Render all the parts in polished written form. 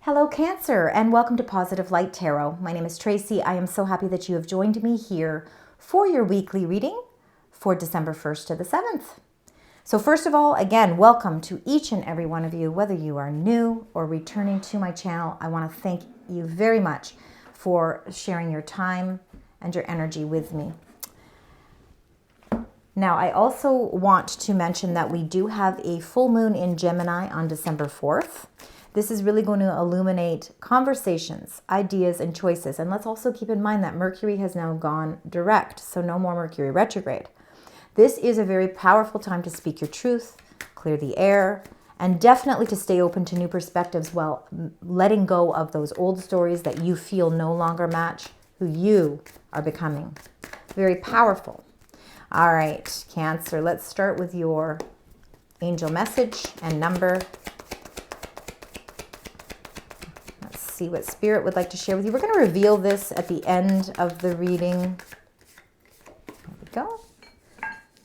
Hello Cancer, and welcome to Positive Light Tarot. My name is Tracy. I am so happy that you have joined me here for your weekly reading for December 1st to the 7th. So first of all, again, welcome to each and every one of you, whether you are new or returning to my channel. I want to thank you very much for sharing your time and your energy with me. Now, I also want to mention that we do have a full moon in Gemini on December 4th. This is really going to illuminate conversations, ideas, and choices. And let's also keep in mind that Mercury has now gone direct, so no more Mercury retrograde. This is a very powerful time to speak your truth, clear the air, and definitely to stay open to new perspectives while letting go of those old stories that you feel no longer match who you are becoming. Very powerful. All right, Cancer, let's start with your angel message and number. See what Spirit would like to share with you. We're going to reveal this at the end of the reading. There we go.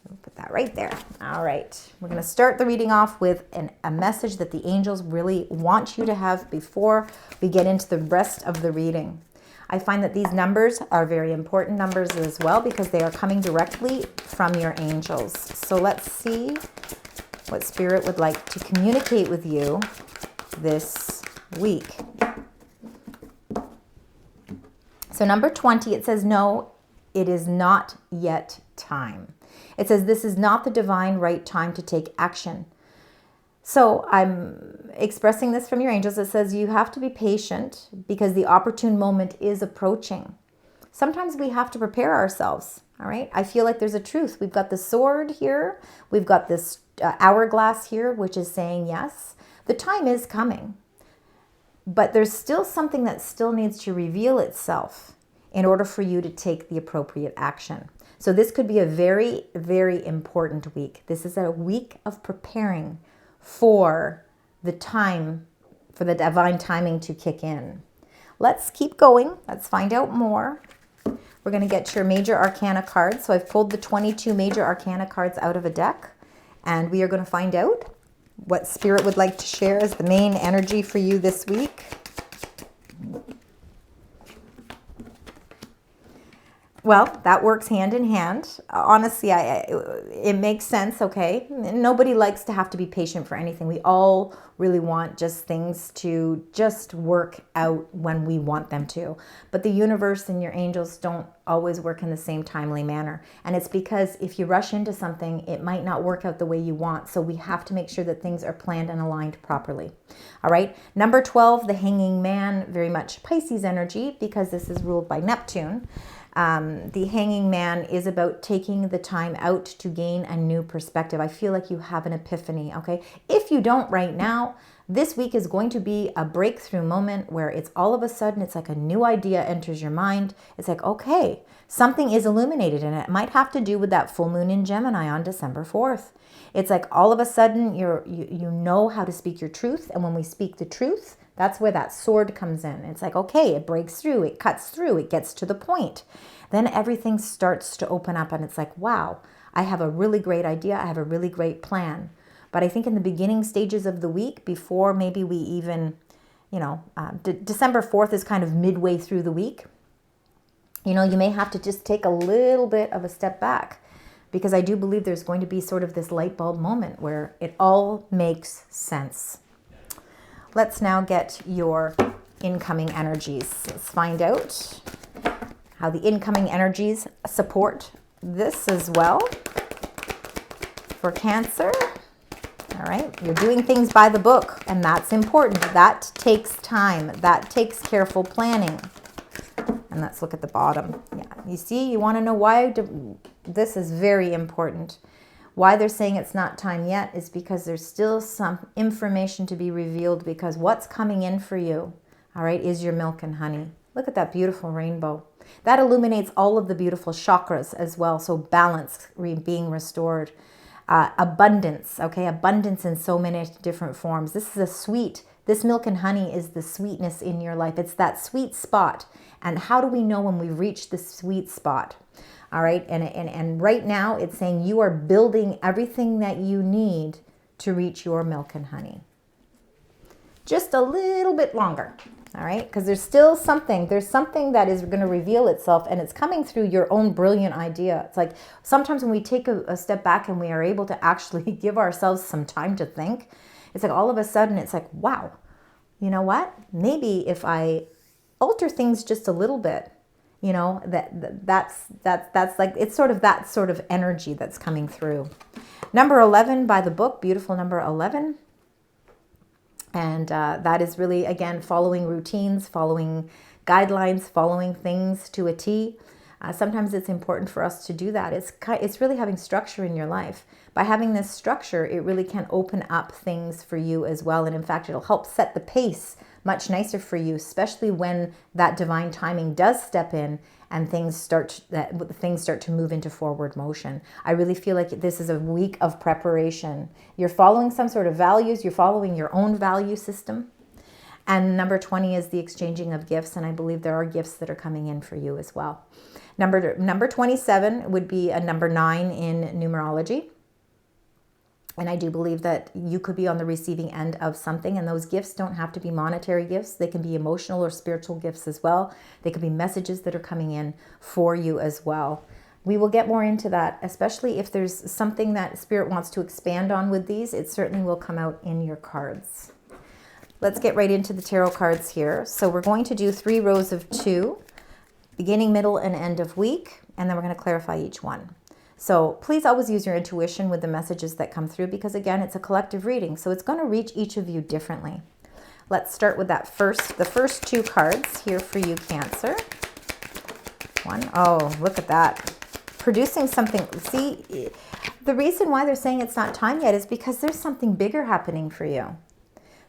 We'll put that right there. All right. We're going to start the reading off with a message that the angels really want you to have before we get into the rest of the reading. I find that these numbers are very important numbers as well because they are coming directly from your angels. So let's see what Spirit would like to communicate with you this week. So number 20, it says, no, it is not yet time. It says, this is not the divine right time to take action. So I'm expressing this from your angels. It says you have to be patient because the opportune moment is approaching. Sometimes we have to prepare ourselves, all right? I feel like there's a truth. We've got the sword here. We've got this hourglass here, which is saying yes. The time is coming. But there's still something that still needs to reveal itself in order for you to take the appropriate action. So this could be a very, very important week. This is a week of preparing for the time, for the divine timing to kick in. Let's keep going. Let's find out more. We're going to get your major arcana cards. So I've pulled the 22 major arcana cards out of a deck, and we are going to find out what Spirit would like to share as the main energy for you this week. Well, that works hand in hand. Honestly, it makes sense, okay? Nobody likes to have to be patient for anything. We all really want just things to just work out when we want them to. But the universe and your angels don't always work in the same timely manner. And it's because if you rush into something, it might not work out the way you want. So we have to make sure that things are planned and aligned properly. All right. Number 12, the Hanging Man, very much Pisces energy because this is ruled by Neptune. The Hanging Man is about taking the time out to gain a new perspective. I feel like you have an epiphany, okay? If you don't right now, this week is going to be a breakthrough moment where it's all of a sudden, it's like a new idea enters your mind. It's like, okay, something is illuminated, and it might have to do with that full moon in Gemini on December 4th. It's like all of a sudden you know how to speak your truth, and when we speak the truth, that's where that sword comes in. It's like, okay, it breaks through, it cuts through, it gets to the point. Then everything starts to open up and it's like, wow, I have a really great idea. I have a really great plan. But I think in the beginning stages of the week, before maybe we even, December 4th is kind of midway through the week. You may have to just take a little bit of a step back because I do believe there's going to be sort of this light bulb moment where it all makes sense. Let's now get your incoming energies. Let's find out how the incoming energies support this as well for Cancer. All right, you're doing things by the book, and that's important. That takes time. That takes careful planning. And let's look at the bottom. Yeah, you see, you want to know why this is very important. Why they're saying it's not time yet is because there's still some information to be revealed because what's coming in for you, all right, is your milk and honey. Look at that beautiful rainbow. That illuminates all of the beautiful chakras as well. So balance being restored. Abundance, okay? Abundance in so many different forms. This is this milk and honey is the sweetness in your life. It's that sweet spot. And how do we know when we've reached the sweet spot? All right, and right now it's saying you are building everything that you need to reach your milk and honey. just a little bit longer. All right, because there's something that is going to reveal itself, and it's coming through your own brilliant idea. It's like sometimes when we take a step back and we are able to actually give ourselves some time to think, it's like all of a sudden it's like, wow, you know what? Maybe if I alter things just a little bit, you know, that's like, it's sort of that sort of energy that's coming through. Number 11 by the book, beautiful number 11. And that is really, again, following routines, following guidelines, following things to a T. Sometimes it's important for us to do that. It's really having structure in your life. By having this structure, it really can open up things for you as well. And in fact, it'll help set the pace much nicer for you, especially when that divine timing does step in and things start to move into forward motion. I really feel like this is a week of preparation. You're following some sort of values. You're following your own value system. And number 20 is the exchanging of gifts. And I believe there are gifts that are coming in for you as well. Number 27 would be a number 9 in numerology. And I do believe that you could be on the receiving end of something, and those gifts don't have to be monetary gifts. They can be emotional or spiritual gifts as well. They could be messages that are coming in for you as well. We will get more into that, especially if there's something that Spirit wants to expand on with these. It certainly will come out in your cards. Let's get right into the tarot cards here. So we're going to do 3 rows of 2, beginning, middle, and end of week, and then we're going to clarify each one. So please always use your intuition with the messages that come through, because again, it's a collective reading, so it's going to reach each of you differently. Let's start with the first 2 cards here for you, Cancer. One, oh, look at that. Producing something. See, the reason why they're saying it's not time yet is because there's something bigger happening for you.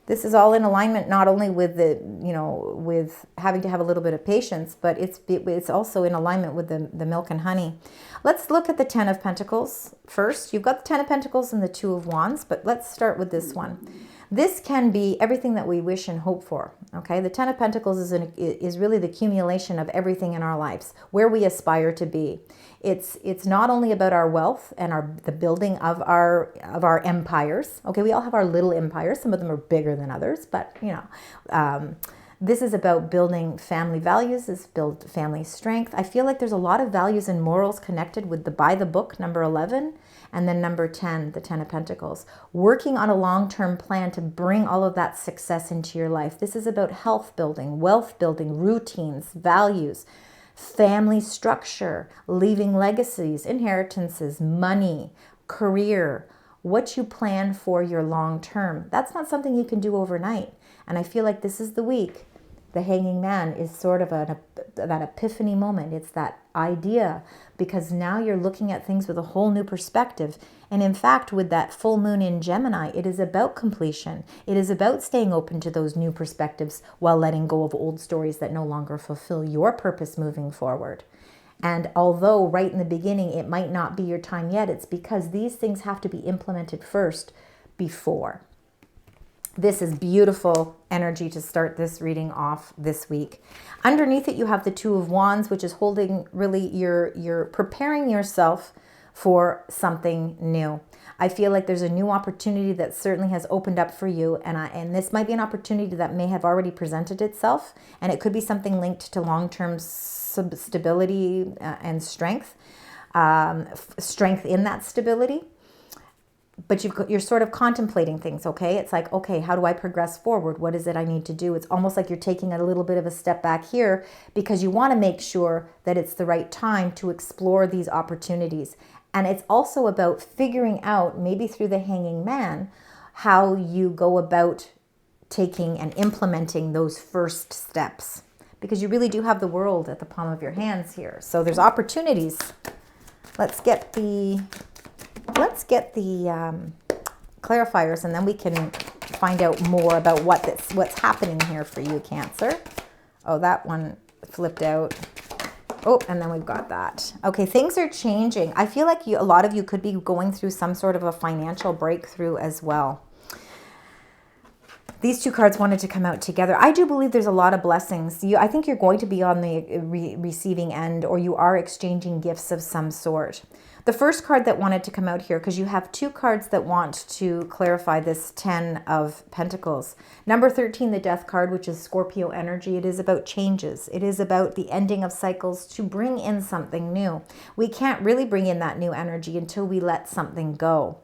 This is all in alignment, not only with with having to have a little bit of patience, but it's also in alignment with the milk and honey. Let's look at the 10 of Pentacles first. You've got the 10 of Pentacles and the 2 of Wands, but let's start with this one. This can be everything that we wish and hope for, okay? The 10 of Pentacles is really the accumulation of everything in our lives, where we aspire to be. It's not only about our wealth and the building of our empires, okay? We all have our little empires. Some of them are bigger than others, but, this is about building family values, this build family strength. I feel like there's a lot of values and morals connected with the by the book, number 11, and then number 10, the 10 of Pentacles. Working on a long-term plan to bring all of that success into your life. This is about health building, wealth building, routines, values, family structure, leaving legacies, inheritances, money, career, what you plan for your long term. That's not something you can do overnight. And I feel like this is the week. The Hanging Man is sort of that epiphany moment. It's that idea, because now you're looking at things with a whole new perspective. And in fact, with that full moon in Gemini, it is about completion. It is about staying open to those new perspectives while letting go of old stories that no longer fulfill your purpose moving forward. And although right in the beginning it might not be your time yet, it's because these things have to be implemented first before. This is beautiful energy to start this reading off this week. Underneath it, you have the 2 of Wands, which is holding really you're preparing yourself for something new. I feel like there's a new opportunity that certainly has opened up for you, and this might be an opportunity that may have already presented itself, and it could be something linked to long-term stability and strength, strength in that stability. But you're sort of contemplating things, okay? It's like, okay, how do I progress forward? What is it I need to do? It's almost like you're taking a little bit of a step back here because you want to make sure that it's the right time to explore these opportunities. And it's also about figuring out, maybe through the Hanging Man, how you go about taking and implementing those first steps. Because you really do have the world at the palm of your hands here. So there's opportunities. Let's get the clarifiers, and then we can find out more about what's happening here for you, Cancer. Oh, that one flipped out. Oh, and then we've got that. Okay, things are changing. I feel like a lot of you could be going through some sort of a financial breakthrough as well. These 2 cards wanted to come out together. I do believe there's a lot of blessings. I think you're going to be on the receiving end, or you are exchanging gifts of some sort. The first card that wanted to come out here, because you have two cards that want to clarify this 10 of Pentacles. Number 13, the Death card, which is Scorpio energy. It is about changes. It is about the ending of cycles to bring in something new. We can't really bring in that new energy until we let something go.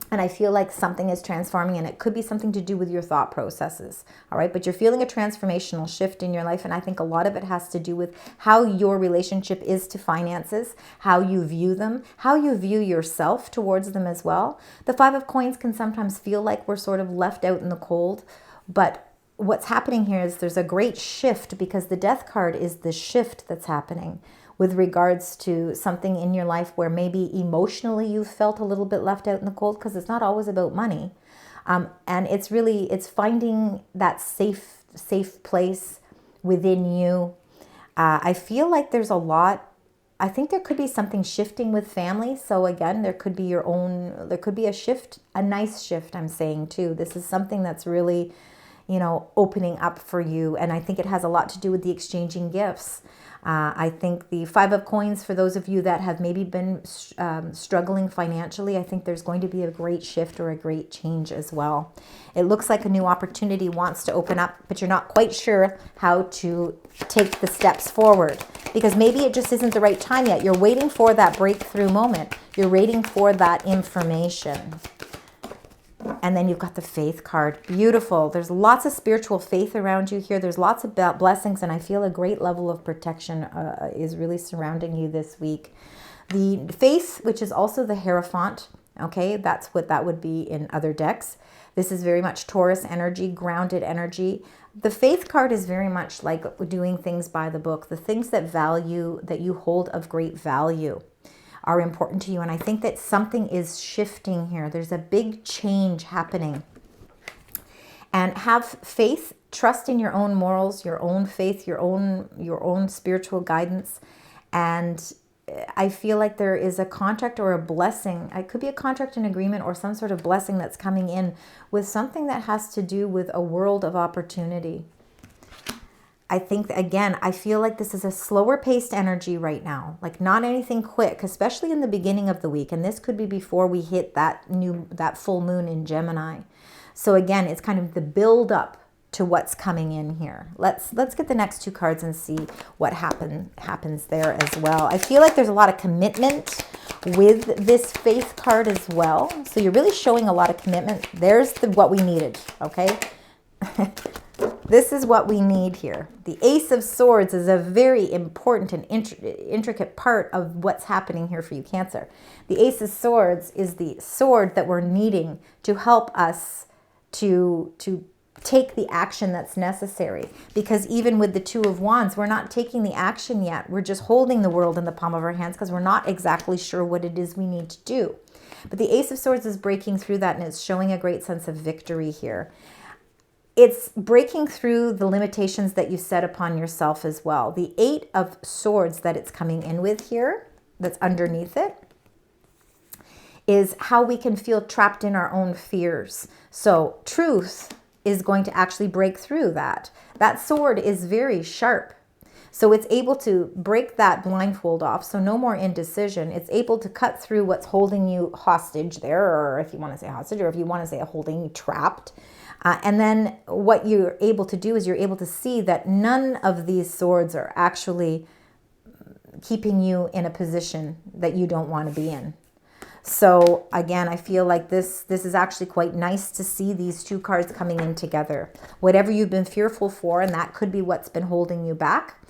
And I feel like something is transforming, and it could be something to do with your thought processes. All right. But you're feeling a transformational shift in your life. And I think a lot of it has to do with how your relationship is to finances, how you view them, how you view yourself towards them as well. The Five of Coins can sometimes feel like we're sort of left out in the cold. But what's happening here is there's a great shift, because the Death card is the shift that's happening with regards to something in your life where maybe emotionally you felt a little bit left out in the cold, because it's not always about money. And it's finding that safe place within you. I feel like there's a lot. I think there could be something shifting with family. So again, there could be a shift, a nice shift, I'm saying too. This is something that's really, opening up for you. And I think it has a lot to do with the exchanging gifts. I think the Five of Coins, for those of you that have maybe been struggling financially, I think there's going to be a great shift or a great change as well. It looks like a new opportunity wants to open up, but you're not quite sure how to take the steps forward, because maybe it just isn't the right time yet. You're waiting for that breakthrough moment. You're waiting for that information. And then you've got the Faith card. Beautiful. There's lots of spiritual faith around you here. There's lots of blessings, and I feel a great level of protection is really surrounding you this week. The Faith, which is also the Hierophant, okay, that's what that would be in other decks. This is very much Taurus energy, grounded energy. The Faith card is very much like doing things by the book. The things that you hold of great value are important to you. And I think that something is shifting here. There's a big change happening. And have faith, trust in your own morals, your own faith, your own spiritual guidance. And I feel like there is a contract or a blessing. It could be a contract, an agreement, or some sort of blessing that's coming in with something that has to do with a world of opportunity. I think, again, I feel like this is a slower paced energy right now, like not anything quick, especially in the beginning of the week. And this could be before we hit that full moon in Gemini. So again, it's kind of the build up to what's coming in here. Let's get the next two cards and see what happens there as well. I feel like there's a lot of commitment with this Faith card as well. So you're really showing a lot of commitment. There's what we needed, okay? This is what we need here. The Ace of Swords is a very important and intricate part of what's happening here for you, Cancer. The Ace of Swords is the sword that we're needing to help us to take the action that's necessary. Because even with the Two of Wands, we're not taking the action yet. We're just holding the world in the palm of our hands because we're not exactly sure what it is we need to do. But the Ace of Swords is breaking through that, and it's showing a great sense of victory here. It's breaking through the limitations that you set upon yourself as well. The Eight of Swords that it's coming in with here, that's underneath it, is how we can feel trapped in our own fears. So truth is going to actually break through that. That sword is very sharp. So it's able to break that blindfold off. So no more indecision. It's able to cut through what's holding you hostage there, or if you want to say hostage, or if you want to say holding you trapped. And then what you're able to do is you're able to see that none of these swords are actually keeping you in a position that you don't want to be in. So again, I feel like this is actually quite nice to see these two cards coming in together. Whatever you've been fearful for, and that could be what's been holding you back,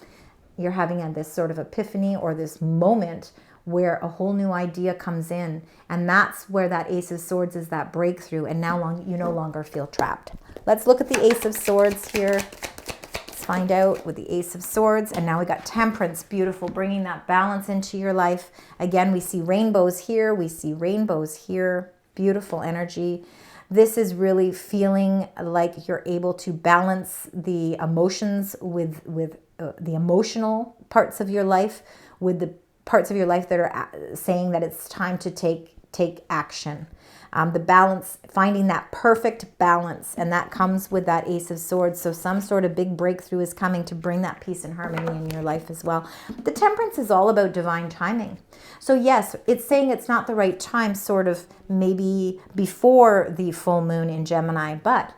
you're having this sort of epiphany or this moment where a whole new idea comes in. And that's where that Ace of Swords is, that breakthrough. And now you no longer feel trapped. Let's look at the Ace of Swords here. Let's find out with the Ace of Swords. And now we got Temperance. Beautiful. Bringing that balance into your life. Again, we see rainbows here. We see rainbows here. Beautiful energy. This is really feeling like you're able to balance the emotions with the emotional parts of your life with the parts of your life that are saying that it's time to take action. The balance, finding that perfect balance, and that comes with that Ace of Swords. So some sort of big breakthrough is coming to bring that peace and harmony in your life as well. The Temperance is all about divine timing. So yes, it's saying it's not the right time, sort of maybe before the full moon in Gemini, but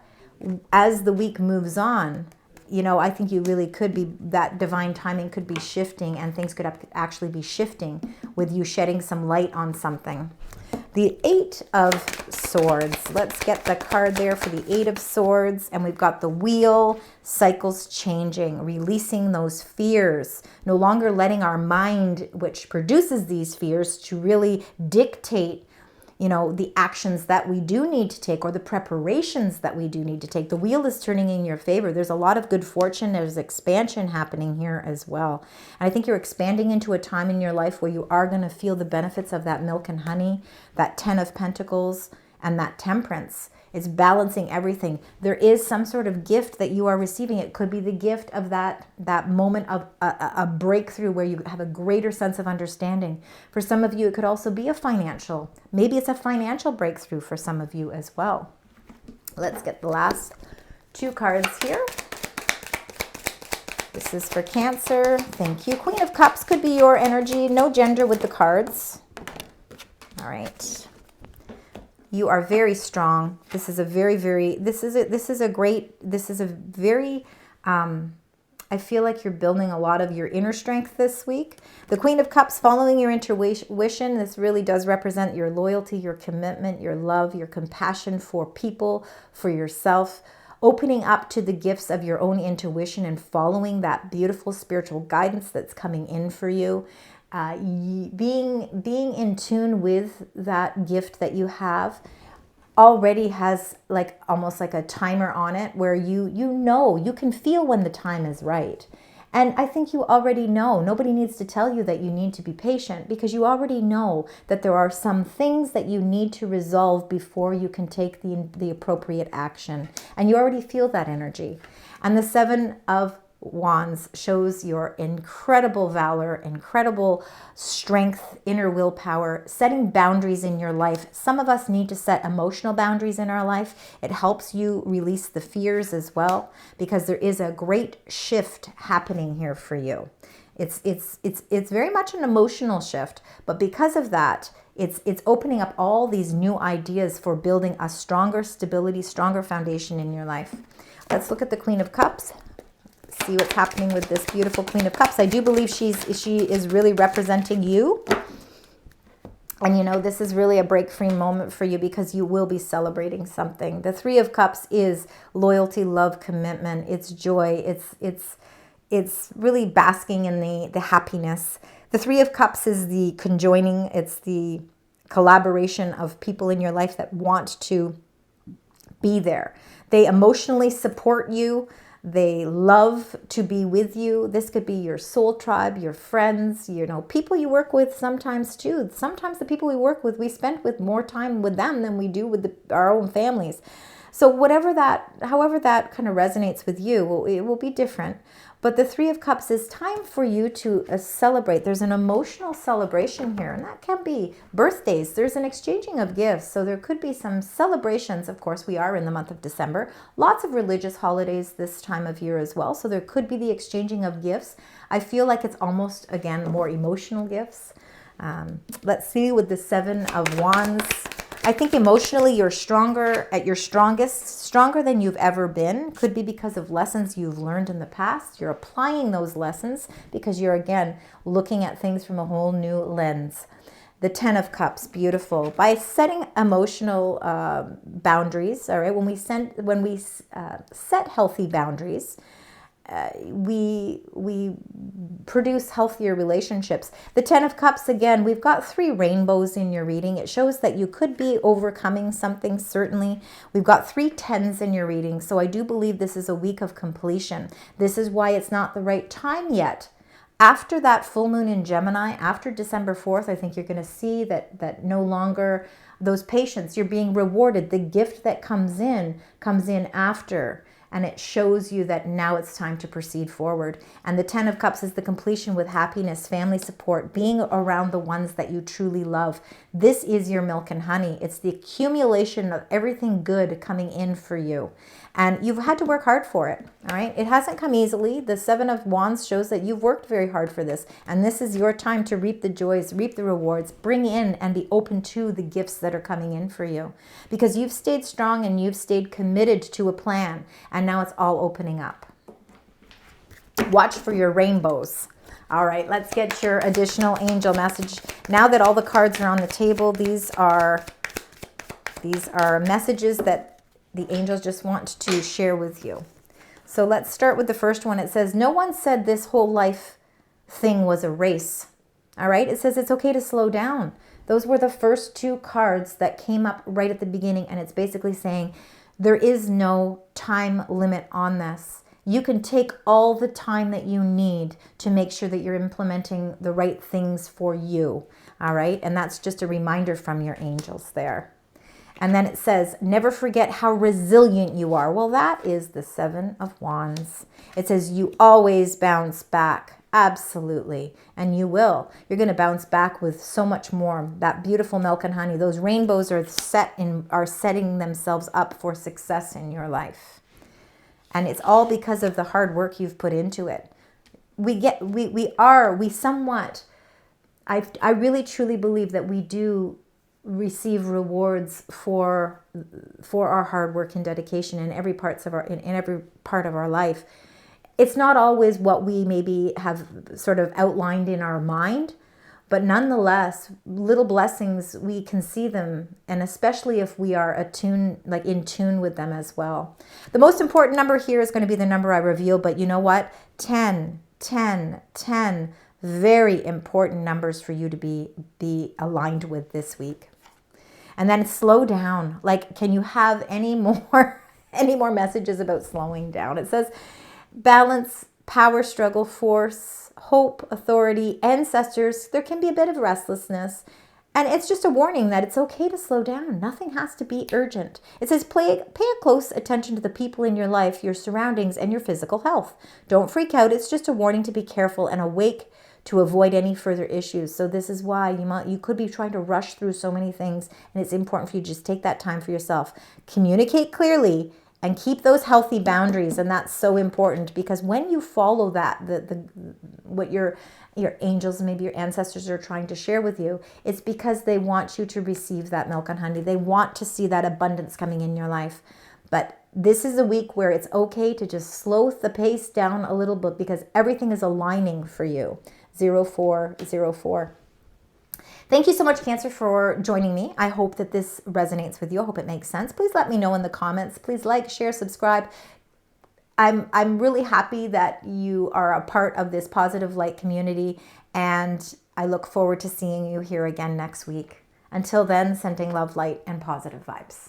as the week moves on, you know, I think you really could be, that divine timing could be shifting, and things could actually be shifting with you shedding some light on something. The Eight of Swords. Let's get the card there for the Eight of Swords. And we've got the Wheel, cycles changing, releasing those fears, no longer letting our mind, which produces these fears, to really dictate, you know, the actions that we do need to take, or the preparations that we do need to take. The wheel is turning in your favor. There's a lot of good fortune. There's expansion happening here as well. And I think you're expanding into a time in your life where you are going to feel the benefits of that milk and honey, that 10 of Pentacles, and that Temperance. It's balancing everything. There is some sort of gift that you are receiving. It could be the gift of that moment of a breakthrough where you have a greater sense of understanding. For some of you, it could also be a financial. Maybe it's a financial breakthrough for some of you as well. Let's get the last two cards here. This is for Cancer. Thank you. Queen of Cups could be your energy. No gender with the cards. All right. You are very strong. This is a very, I feel like you're building a lot of your inner strength this week. The Queen of Cups, following your intuition. This really does represent your loyalty, your commitment, your love, your compassion for people, for yourself, opening up to the gifts of your own intuition and following that beautiful spiritual guidance that's coming in for you. Being in tune with that gift that you have already has like almost like a timer on it, where you know, you can feel when the time is right. And I think you already know. Nobody needs to tell you that you need to be patient, because you already know that there are some things that you need to resolve before you can take the appropriate action. And you already feel that energy. And the Seven of Wands shows your incredible valor, incredible strength, inner willpower, setting boundaries in your life. Some of us need to set emotional boundaries in our life. It helps you release the fears as well, because there is a great shift happening here for you. It's very much an emotional shift, but because of that, it's opening up all these new ideas for building a stronger stability, stronger foundation in your life. Let's look at the Queen of Cups. See what's happening with this beautiful Queen of Cups. I do believe she is really representing you. And you know, this is really a break-free moment for you, because you will be celebrating something. The Three of Cups is loyalty, love, commitment. It's joy. It's really basking in the happiness. The Three of Cups is the conjoining. It's the collaboration of people in your life that want to be there. They emotionally support you. They love to be with you. This could be your soul tribe, your friends, you know, people you work with sometimes too. Sometimes the people we work with, we spend with more time with them than we do with our own families. So however that kind of resonates with you, it will be different. But the Three of Cups is time for you to celebrate. There's an emotional celebration here, and that can be birthdays. There's an exchanging of gifts, so there could be some celebrations. Of course, we are in the month of December. Lots of religious holidays this time of year as well, so there could be the exchanging of gifts. I feel like it's almost, again, more emotional gifts. Let's see with the Seven of Wands. I think emotionally you're stronger, at your strongest, stronger than you've ever been. Could be because of lessons you've learned in the past. You're applying those lessons because you're, again, looking at things from a whole new lens. The Ten of Cups, beautiful. By setting emotional boundaries, all right, when we set healthy boundaries, we produce healthier relationships. The Ten of Cups, again, we've got 3 rainbows in your reading. It shows that you could be overcoming something, certainly. We've got 3 tens in your reading, so I do believe this is a week of completion. This is why it's not the right time yet. After that full moon in Gemini, after December 4th, I think you're going to see that no longer those patients, you're being rewarded. The gift that comes in after. and it shows you that now it's time to proceed forward. And the 10 of Cups is the completion with happiness, family support, being around the ones that you truly love. This is your milk and honey. It's the accumulation of everything good coming in for you. And you've had to work hard for it, all right? It hasn't come easily. The 7 of Wands shows that you've worked very hard for this. And this is your time to reap the joys, reap the rewards, bring in and be open to the gifts that are coming in for you. Because you've stayed strong and you've stayed committed to a plan. And now it's all opening up. Watch for your rainbows. All right, let's get your additional angel message. Now that all the cards are on the table, these are messages that the angels just want to share with you. So let's start with the first one. It says, no one said this whole life thing was a race. All right, it says it's okay to slow down. Those were the first 2 cards that came up right at the beginning, and it's basically saying there is no time limit on this. You can take all the time that you need to make sure that you're implementing the right things for you. All right, and that's just a reminder from your angels there. And then it says, never forget how resilient you are. Well, that is the 7 of Wands. It says you always bounce back. Absolutely. And you will. You're going to bounce back with so much more. That beautiful milk and honey. Those rainbows are setting themselves up for success in your life. And it's all because of the hard work you've put into it. I really truly believe that we do receive rewards for our hard work and dedication in every part of our life. It's not always what we maybe have sort of outlined in our mind, but nonetheless, little blessings, we can see them, and especially if we are in tune with them as well. The most important number here is going to be the number I reveal, but you know what? 10, 10, 10. Very important numbers for you to be aligned with this week. And then slow down. Like, can you have any more messages about slowing down? It says balance, power struggle, force, hope, authority, ancestors. There can be a bit of restlessness. And it's just a warning that it's okay to slow down. Nothing has to be urgent. It says pay a close attention to the people in your life, your surroundings, and your physical health. Don't freak out. It's just a warning to be careful and awake to avoid any further issues. So this is why you could be trying to rush through so many things, and it's important for you to just take that time for yourself. Communicate clearly and keep those healthy boundaries, and that's so important, because when you follow that, what your angels, maybe your ancestors are trying to share with you, it's because they want you to receive that milk and honey. They want to see that abundance coming in your life. But this is a week where it's okay to just slow the pace down a little bit, because everything is aligning for you. 0404. Thank you so much, Cancer, for joining me. I hope that this resonates with you. I hope it makes sense. Please let me know in the comments. Please like, share, subscribe. I'm really happy that you are a part of this Positive Light community, and I look forward to seeing you here again next week. Until then, sending love, light, and positive vibes.